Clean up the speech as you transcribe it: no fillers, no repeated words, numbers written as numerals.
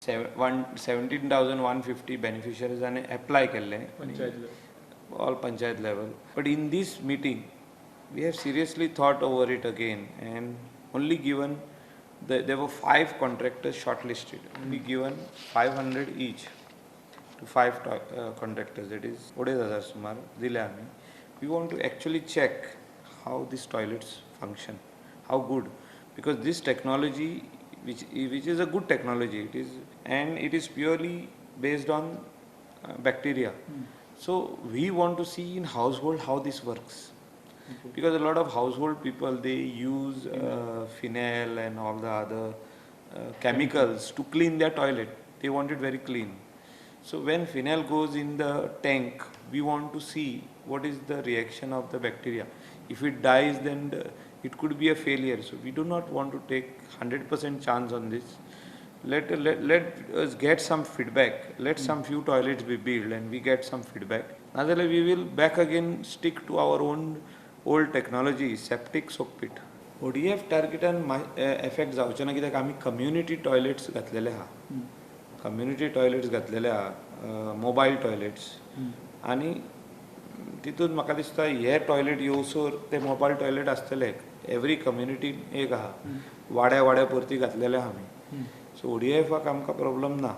17,150 beneficiaries and apply केले all panchayat level. But in this meeting, we have seriously thought over it again and only given there were 5 contractors shortlisted. Only given 500 each to 5 contractors. That is 4,000 sumar dile आम्ही. We want to actually check how these toilets function, how good, because this technology which is a good technology, it is purely based on bacteria. So we want to see in household how this works, because a lot of household people, they use phenyl and all the other chemicals to clean their toilet. They want it very clean. So when phenyl goes in the tank, we want to see what is the reaction of the bacteria. If it dies, then it could be a failure. So we do not want to take 100% chance on this. Let us get some feedback. Let some few toilets be built and we get some feedback. Otherwise we will back again stick to our own old technology, septic soak pit. ODF targetan effect जावचे ना, कित्याक आमी community toilets घातलेले आहा. Community toilets घातलेले आहा, mobile toilets. आणि तितून म्हाका दिसता हे टॉयलेट येवसर ते मोबायल टॉयलेट आसतले एवरी कम्युनिटी एक आहा, वाड्या वाड्या परती घातलेले आहा आमी. सो ODFाक आमकां प्रॉब्लम ना.